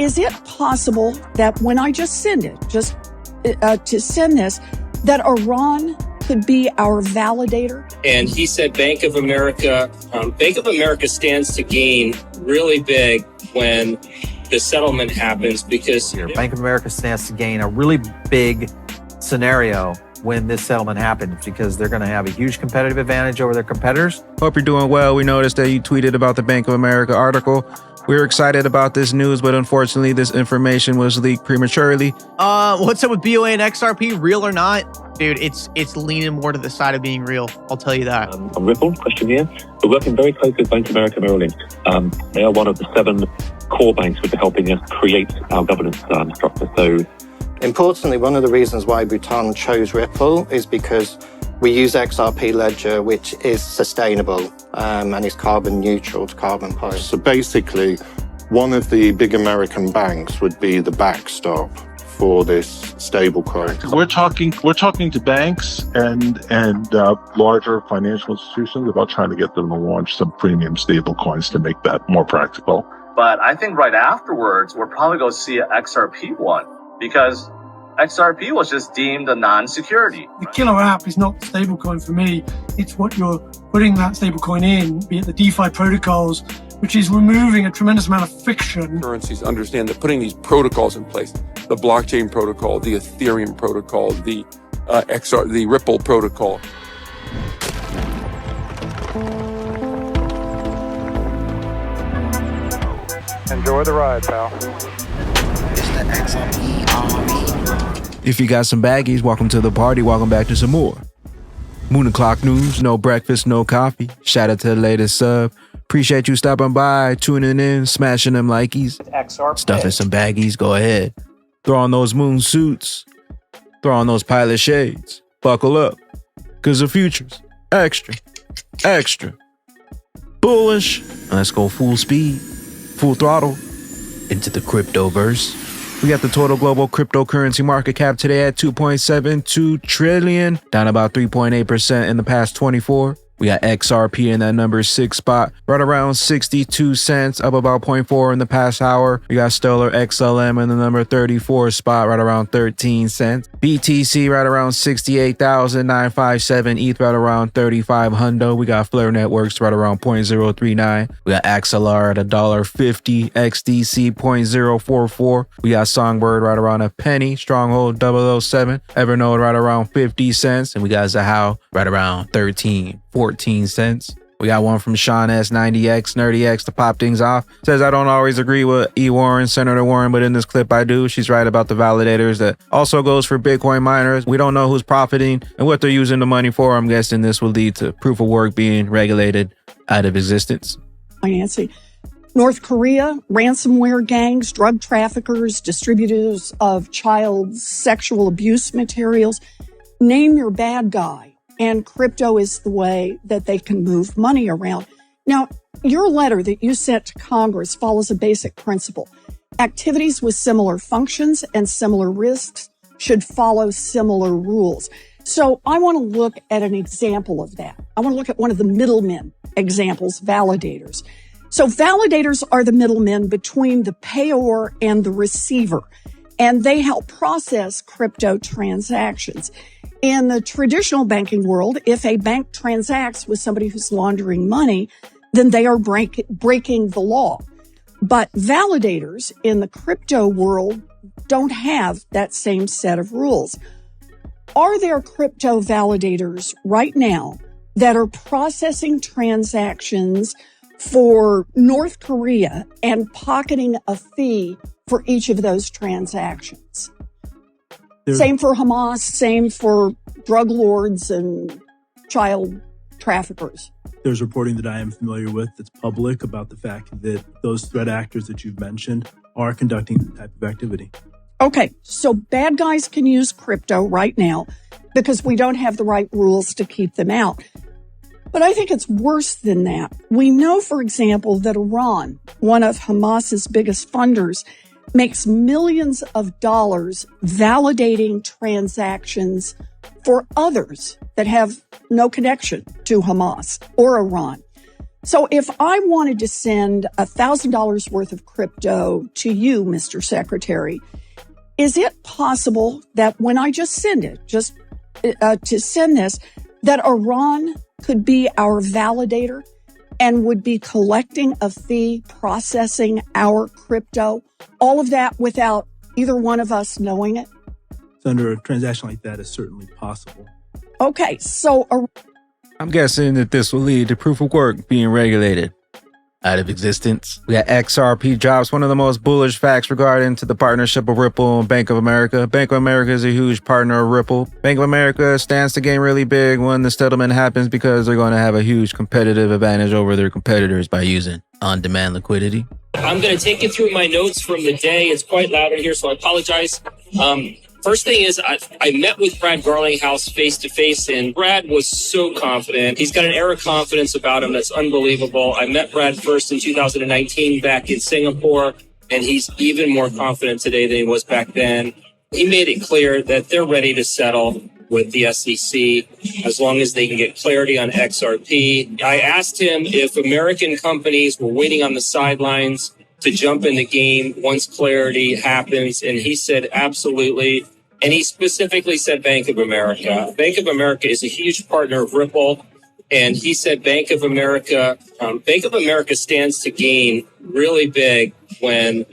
is it possible that when I just send it, to send this, that Iran could be our validator? And he said Bank of America stands to gain really big when the settlement happens, because Bank of America stands to gain a really big scenario when this settlement happens, because they're going to have a huge competitive advantage over their competitors. Hope you're doing well. We noticed that you tweeted about the Bank of America article. We're excited about this news, but unfortunately, this information was leaked prematurely. What's up with BOA and XRP? Real or not? Dude, it's leaning more to the side of being real. I'll tell you that. I'm Ripple, question here. We're working very closely with Bank of America Merrill Lynch. They are one of the 7 core banks which are helping us create our governance structure. So, importantly, one of the reasons why Bhutan chose Ripple is because we use XRP Ledger, which is sustainable and is carbon neutral to carbon price. So basically, one of the big American banks would be the backstop for this stablecoin. We're talking to banks and larger financial institutions about trying to get them to launch some premium stablecoins to make that more practical. But I think right afterwards, we're probably going to see an XRP one, because XRP was just deemed a non-security. The killer app is not stablecoin for me. It's what you're putting that stablecoin in, be it the DeFi protocols, which is removing a tremendous amount of friction. Currencies understand that putting these protocols in place, the blockchain protocol, the Ethereum protocol, the the Ripple protocol. Enjoy the ride, pal. It's the XRP Army. If you got some baggies, welcome to the party. Welcome back to some more Moon O'Clock News. No breakfast, no coffee. Shout out to the latest sub. Appreciate you stopping by, tuning in, smashing them likeys, stuffing some baggies. Go ahead. Throw on those moon suits. Throw on those pilot shades. Buckle up. Because the future's extra, extra bullish. Let's go full speed, full throttle into the cryptoverse. We got the total global cryptocurrency market cap today at 2.72 trillion, down about 3.8% in the past 24. We got XRP in that number 6 spot, right around 62 cents, up about 0.4 in the past hour. We got Stellar XLM in the number 34 spot, right around 13 cents. BTC right around 68,957. ETH right around 35 hundo. We got Flare Networks right around 0.039. We got Axelar at $1.50. XDC 0.044. We got Songbird right around a penny. Stronghold 007. Evernote right around 50 cents. And we got Zahao right around 14 cents. We got one from Sean S, 90X, NerdyX to pop things off. Says, I don't always agree with Warren, Senator Warren, but in this clip I do. She's right about the validators. That also goes for Bitcoin miners. We don't know who's profiting and what they're using the money for. I'm guessing this will lead to proof of work being regulated out of existence. Financing. North Korea, ransomware gangs, drug traffickers, distributors of child sexual abuse materials. Name your bad guy. And crypto is the way that they can move money around. Now, your letter that you sent to Congress follows a basic principle. Activities with similar functions and similar risks should follow similar rules. So I want to look at an example of that. I want to look at one of the middlemen examples, validators. So validators are the middlemen between the payor and the receiver, and they help process crypto transactions. In the traditional banking world, if a bank transacts with somebody who's laundering money, then they are breaking the law. But validators in the crypto world don't have that same set of rules. Are there crypto validators right now that are processing transactions for North Korea and pocketing a fee for each of those transactions? Same for Hamas, same for drug lords and child traffickers. There's reporting that I am familiar with that's public about the fact that those threat actors that you've mentioned are conducting that type of activity. Okay, so bad guys can use crypto right now because we don't have the right rules to keep them out. But I think it's worse than that. We know, for example, that Iran, one of Hamas's biggest funders, makes millions of dollars validating transactions for others that have no connection to Hamas or Iran. So if I wanted to send $1,000 worth of crypto to you, Mr. Secretary, is it possible that when I just send it, to send this, that Iran could be our validator and would be collecting a fee processing our crypto? All of that without either one of us knowing it? Under a transaction like that is certainly possible. Okay, so I'm guessing that this will lead to proof of work being regulated out of existence. We got XRP drops one of the most bullish facts regarding to the partnership of Ripple and Bank of America. Bank of America is a huge partner of Ripple. Bank of America stands to gain really big when the settlement happens because they're going to have a huge competitive advantage over their competitors by using on-demand liquidity. I'm going to take you through my notes from the day. It's quite loud in here, so I apologize. First thing is I met with Brad Garlinghouse face-to-face, and Brad was so confident. He's got an air of confidence about him that's unbelievable. I met Brad first in 2019 back in Singapore, and he's even more confident today than he was back then. He made it clear that they're ready to settle with the SEC as long as they can get clarity on XRP. I asked him if American companies were waiting on the sidelines to jump in the game once clarity happens, and he said absolutely. And he specifically said Bank of America. Bank of America is a huge partner of Ripple, and he said Bank of America stands to gain really big when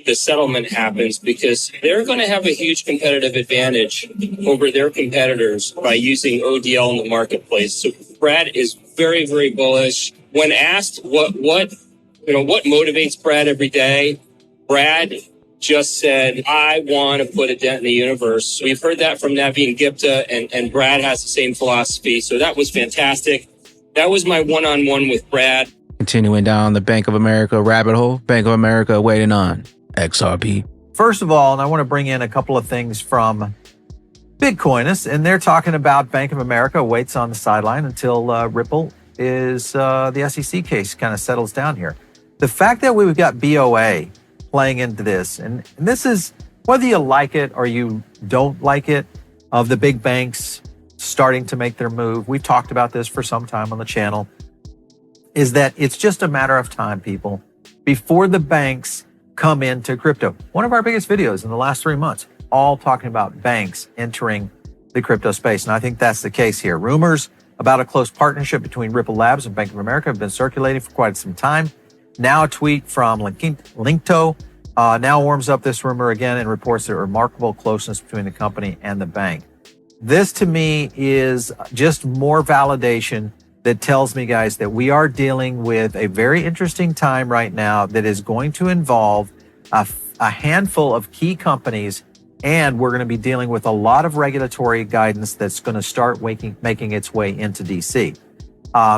the settlement happens because they're going to have a huge competitive advantage over their competitors by using ODL in the marketplace. So Brad is very, very bullish. When asked what motivates Brad every day, Brad just said, I want to put a dent in the universe. We've heard that from Naveen Gupta, and Brad has the same philosophy. So that was fantastic. That was my one-on-one with Brad. Continuing down the Bank of America rabbit hole, Bank of America waiting on XRP. First of all, and I want to bring in a couple of things from Bitcoinist, and they're talking about Bank of America waits on the sideline until Ripple is the SEC case kind of settles down here. The fact that we've got BOA playing into this, and this is whether you like it or you don't like it, of the big banks starting to make their move. We've talked about this for some time on the channel, is that it's just a matter of time, people, before the banks come into crypto. One of our biggest videos in the last 3 months, all talking about banks entering the crypto space. And I think that's the case here. Rumors about a close partnership between Ripple Labs and Bank of America have been circulating for quite some time. Now a tweet from Linkto now warms up this rumor again and reports the remarkable closeness between the company and the bank. This to me is just more validation that tells me, guys, that we are dealing with a very interesting time right now that is going to involve a handful of key companies, and we're going to be dealing with a lot of regulatory guidance that's going to start making its way into DC.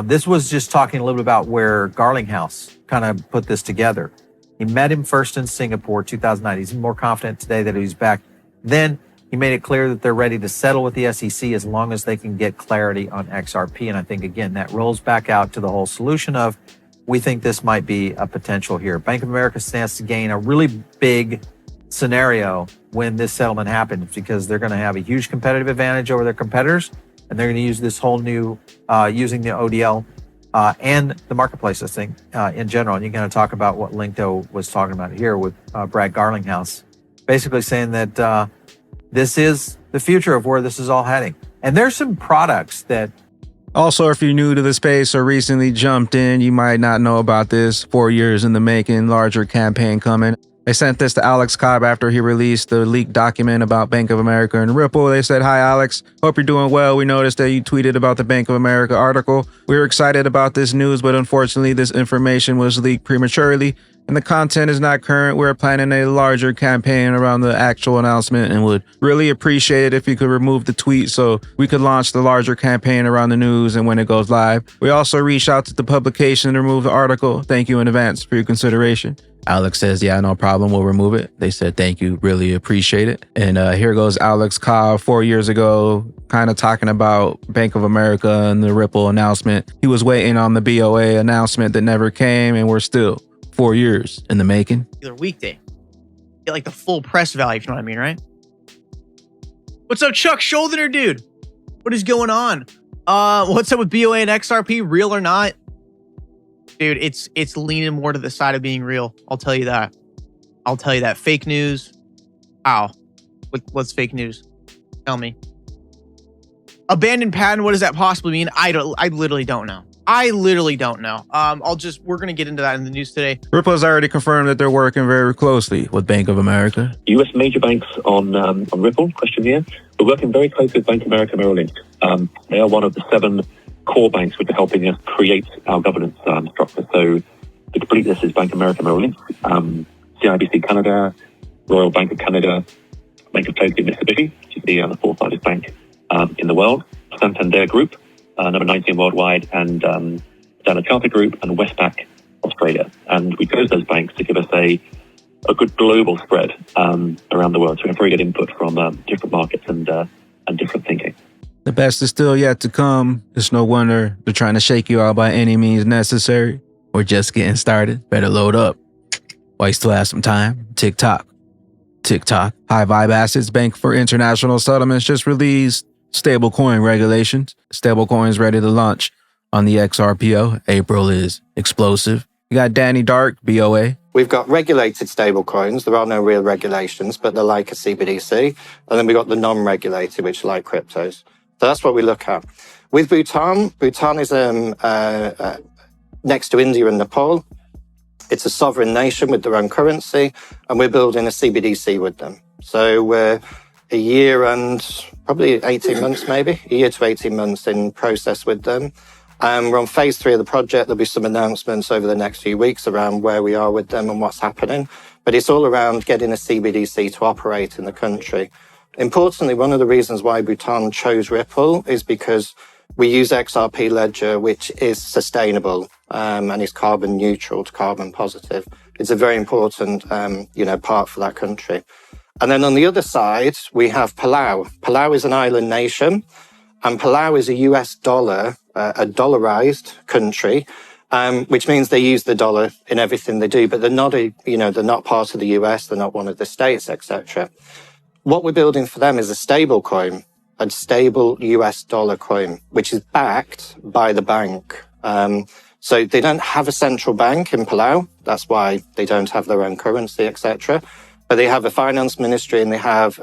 This was just talking a little bit about where Garlinghouse kind of put this together. He met him first in Singapore, 2009. He's more confident today that he's back. Then he made it clear that they're ready to settle with the SEC as long as they can get clarity on XRP. And I think, again, that rolls back out to the whole solution of we think this might be a potential here. Bank of America stands to gain a really big scenario when this settlement happens because they're going to have a huge competitive advantage over their competitors. And they're going to use this whole new, using the ODL and the marketplace, I think, in general. And you're going to talk about what Linkto was talking about here with Brad Garlinghouse, basically saying that this is the future of where this is all heading. And there's some products that... Also, if you're new to the space or recently jumped in, you might not know about this. 4 years in the making, larger campaign coming. They sent this to Alex Cobb after he released the leaked document about Bank of America and Ripple. They said, "Hi, Alex. Hope you're doing well. We noticed that you tweeted about the Bank of America article. We were excited about this news, but unfortunately, this information was leaked prematurely, and the content is not current. We're planning a larger campaign around the actual announcement and would really appreciate it if you could remove the tweet so we could launch the larger campaign around the news and when it goes live. We also reached out to the publication to remove the article. Thank you in advance for your consideration." Alex says, "Yeah, no problem. We'll remove it." They said, "Thank you. Really appreciate it." And here goes Alex Cobb 4 years ago, kind of talking about Bank of America and the Ripple announcement. He was waiting on the BOA announcement that never came, and we're still 4 years in the making. Either weekday. Get like the full press value, if you know what I mean, right? What's up, Chuck Schuldiner, dude? What is going on? What's up with BOA and XRP? Real or not? Dude, it's leaning more to the side of being real. I'll tell you that. Fake news. Wow. What's fake news? Tell me. Abandoned patent. What does that possibly mean? I literally don't know. We're going to get into that in the news today. Ripple has already confirmed that they're working very closely with Bank of America. US major banks on Ripple, question here. We're working very closely with Bank of America Merrill Lynch. They are one of the 7 core banks which are helping us create our governance structure. So to complete this is Bank of America Merrill Lynch, CIBC Canada, Royal Bank of Canada, Bank of Tokyo, Mississippi, which is the 4th largest bank in the world, Santander Group, number 19 worldwide, and Standard Chartered Group, and Westpac Australia. And we chose those banks to give us a good global spread around the world. So we have very good input from different markets and different thinking. The best is still yet to come. It's no wonder they're trying to shake you out by any means necessary. We're just getting started. Better load up while you still have some time. Tock. High Vibe Assets Bank for International Settlements just released stablecoin regulations. Stablecoins ready to launch on the XRPO. April is explosive. You got Danny Dark, BOA. We've got regulated stablecoins. There are no real regulations, but they're like a CBDC. And then we've got the non-regulated, which are like cryptos. So that's what we look at. With Bhutan is next to India and Nepal. It's a sovereign nation with their own currency, and we're building a CBDC with them. So we're a year and probably 18 months, maybe, a year to 18 months in process with them. We're on phase 3 of the project. There'll be some announcements over the next few weeks around where we are with them and what's happening. But it's all around getting a CBDC to operate in the country. Importantly, one of the reasons why Bhutan chose Ripple is because we use XRP Ledger, which is sustainable and is carbon neutral to carbon positive. It's a very important, part for that country. And then on the other side, we have Palau. Palau is an island nation, and Palau is a US dollar, a dollarized country, which means they use the dollar in everything they do, but they're not they're not part of the US, they're not one of the states, etc. What we're building for them is a stable coin, a stable US dollar coin, which is backed by the bank. So they don't have a central bank in Palau. That's why they don't have their own currency, etc. But they have a finance ministry and they have,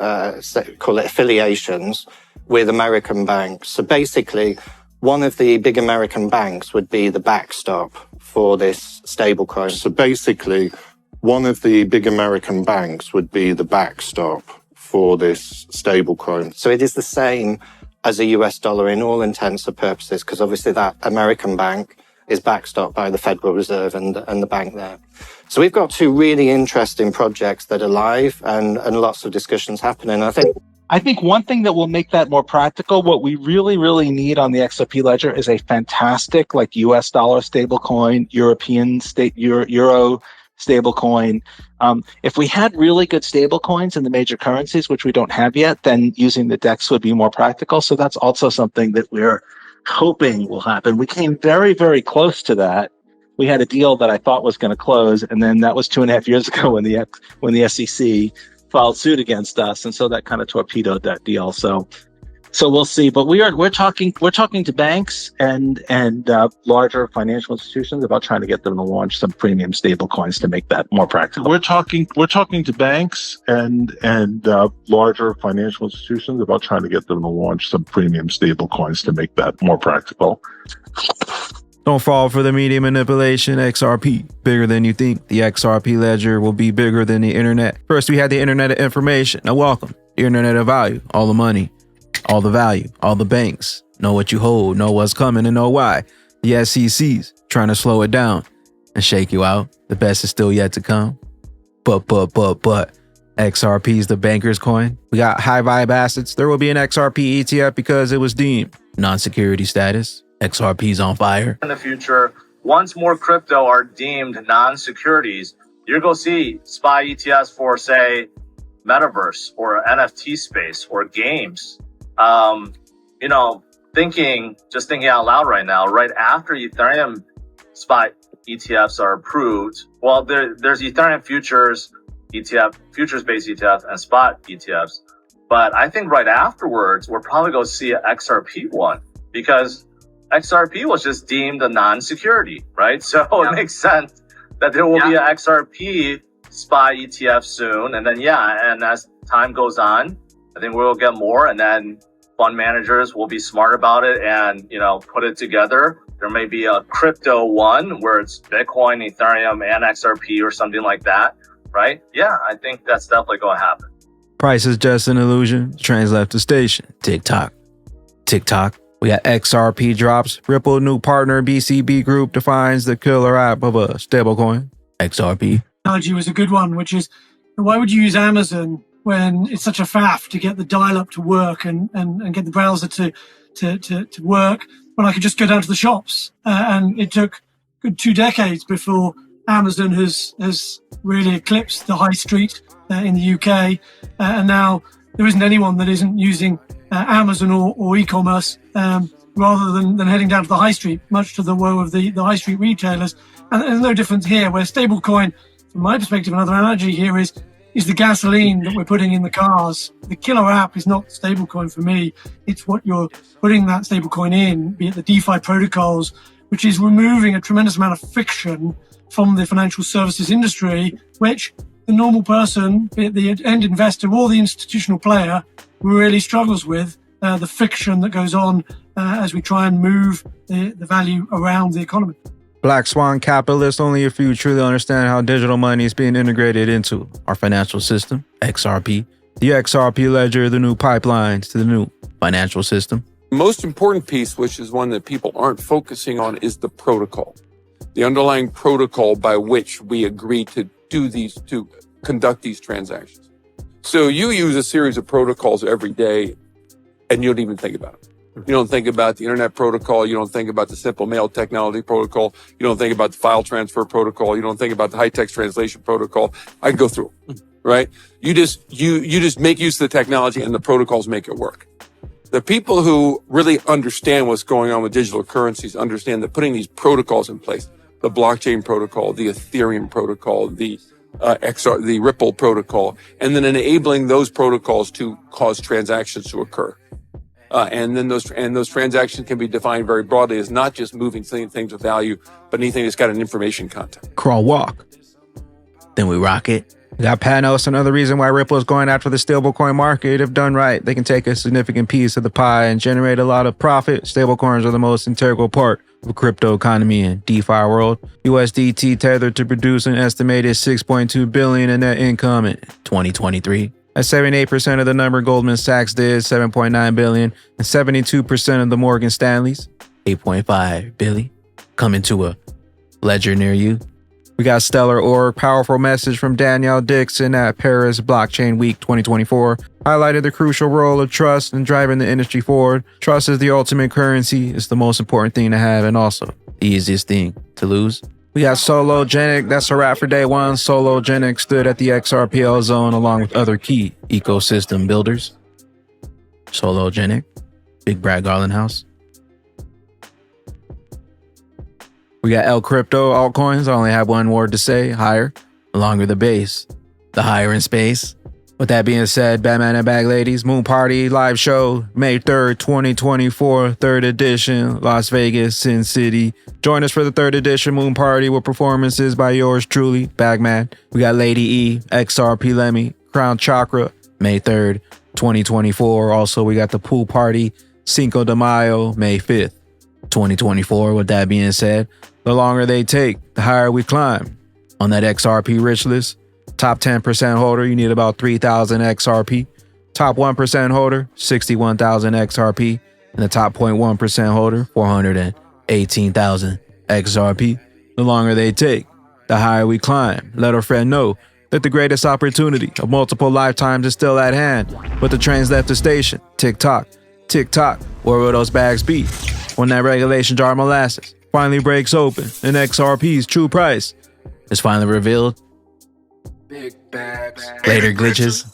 call it affiliations with American banks. So basically, one of the big American banks would be the backstop for this stablecoin. So basically, one of the big American banks would be the backstop for this stablecoin. So it is the same as a US dollar in all intents and purposes, because obviously that American bank is backstopped by the Federal Reserve and the bank there. So we've got 2 really interesting projects that are live and lots of discussions happening. I think one thing that will make that more practical, what we really, really need on the XRP ledger is a fantastic US dollar stablecoin, European Euro stablecoin. If we had really good stablecoins in the major currencies, which we don't have yet, then using the DEX would be more practical. So that's also something that we're hoping will happen. We came very, very close to that. We had a deal that I thought was going to close, and then that was 2.5 years ago when the SEC filed suit against us, and so that kind of torpedoed that deal. So we'll see. But we're talking to banks and larger financial institutions about trying to get them to launch some premium stable coins to make that more practical. We're talking to banks and larger financial institutions about trying to get them to launch some premium stable coins to make that more practical. Don't fall for the media manipulation. XRP, bigger than you think. The XRP ledger will be bigger than the internet. First, we had the internet of information. Now welcome, the internet of value. All the money, all the value, all the banks. Know what you hold, know what's coming, and know why. The SEC's trying to slow it down and shake you out. The best is still yet to come. But XRP is the banker's coin. We got high vibe assets. There will be an XRP ETF because it was deemed non-security status. XRP's on fire. In the future, once more crypto are deemed non-securities, you're going to see SPY ETFs for, say, metaverse or NFT space or games. Thinking out loud right now, right after Ethereum SPY ETFs are approved, well, there's Ethereum futures ETF, futures-based ETF, and spot ETFs. But I think right afterwards, we're probably going to see an XRP one, because XRP was just deemed a non-security, right? So it makes sense that there will be an XRP SPY ETF soon. And then, and as time goes on, I think we'll get more, and then fund managers will be smart about it and, put it together. There may be a crypto one where it's Bitcoin, Ethereum, and XRP or something like that, right? Yeah, I think that's definitely going to happen. Price is just an illusion. Trains left the station. TikTok. We got XRP drops. Ripple new partner BCB Group defines the killer app of a stablecoin. XRP. Analogy was a good one, which is, why would you use Amazon when it's such a faff to get the dial-up to work and get the browser to work, when I could just go down to the shops? And it took a good 2 decades before Amazon has really eclipsed the high street in the UK. And now there isn't anyone that isn't using Amazon or e-commerce rather than heading down to the high street, much to the woe of the high street retailers. And there's no difference here, where stablecoin, from my perspective, another analogy here is the gasoline that we're putting in the cars. The killer app is not stablecoin for me. It's what you're putting that stablecoin in, be it the DeFi protocols, which is removing a tremendous amount of friction from the financial services industry, which the normal person, be it the end investor or the institutional player, really struggles with the friction that goes on as we try and move the value around the economy. Black Swan capitalists, only a few truly understand how digital money is being integrated into our financial system. XRP. The XRP ledger, the new pipelines to the new financial system. The most important piece, which is one that people aren't focusing on, is the protocol. The underlying protocol by which we agree to conduct these transactions. So you use a series of protocols every day and you don't even think about it. You don't think about the internet protocol. You don't think about the simple mail technology protocol. You don't think about the file transfer protocol. You don't think about the high text translation protocol. I go through, right? You just make use of the technology and the protocols make it work. The people who really understand what's going on with digital currencies understand that putting these protocols in place, the blockchain protocol, the Ethereum protocol, the Ripple protocol, and then enabling those protocols to cause transactions to occur. And then those transactions can be defined very broadly as not just moving things of value, but anything that's got an information content. Crawl, walk. Then we rock it. We got Panos, another reason why Ripple is going after the stablecoin market. If done right, they can take a significant piece of the pie and generate a lot of profit. Stablecoins are the most integral part of a crypto economy and DeFi world. USDT tethered to produce an estimated $6.2 billion in net income in 2023. At 78% of the number Goldman Sachs did, $7.9 billion, and 72% of the Morgan Stanley's, $8.5 billion, coming to a ledger near you. We got Stellar Org, powerful message from Danielle Dixon at Paris Blockchain Week 2024, highlighted the crucial role of trust in driving the industry forward. Trust is the ultimate currency. It's the most important thing to have and also the easiest thing to lose. We got Sologenic. That's a wrap for day one. Sologenic stood at the XRPL zone along with other key ecosystem builders. Sologenic, big Brad Garlinghouse. We got L Crypto altcoins. I only have one word to say: higher. The longer the base, the higher in space. With that being said, Batman and Bag Ladies, Moon Party live show, May 3rd, 2024, 3rd edition, Las Vegas, Sin City. Join us for the 3rd edition Moon Party with performances by yours truly, Bagman. We got Lady E, XRP Lemmy, Crown Chakra, May 3rd, 2024. Also, we got the pool party, Cinco de Mayo, May 5th, 2024. With that being said, the longer they take, the higher we climb. On that XRP rich list, top 10% holder, you need about 3,000 XRP. Top 1% holder, 61,000 XRP. And the top 0.1% holder, 418,000 XRP. The longer they take, the higher we climb. Let a friend know that the greatest opportunity of multiple lifetimes is still at hand. But the train's left the station. Tick-tock, tick-tock. Where will those bags be when that regulation jar of molasses finally breaks open and XRP's true price is finally revealed? Big bags. Later, glitches.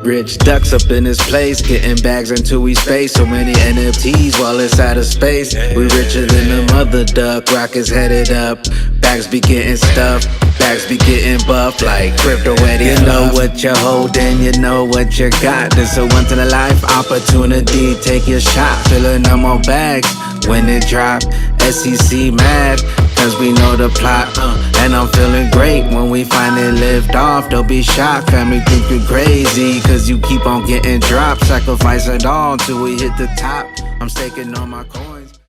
Rich ducks up in this place, getting bags until we space. So many NFTs while it's out of space. We richer than the mother duck, rockets headed up. Bags be getting stuffed, bags be getting buffed like crypto at it. You know what you're holding, you know what you got. This a once in a life opportunity, take your shot. Filling no more bags when it drop. SEC mad, cause we know the plot. And I'm feeling great when we finally lift off. Don't be shocked, family think you're crazy, cause you keep on getting dropped. Sacrifice it all till we hit the top. I'm staking on my coin.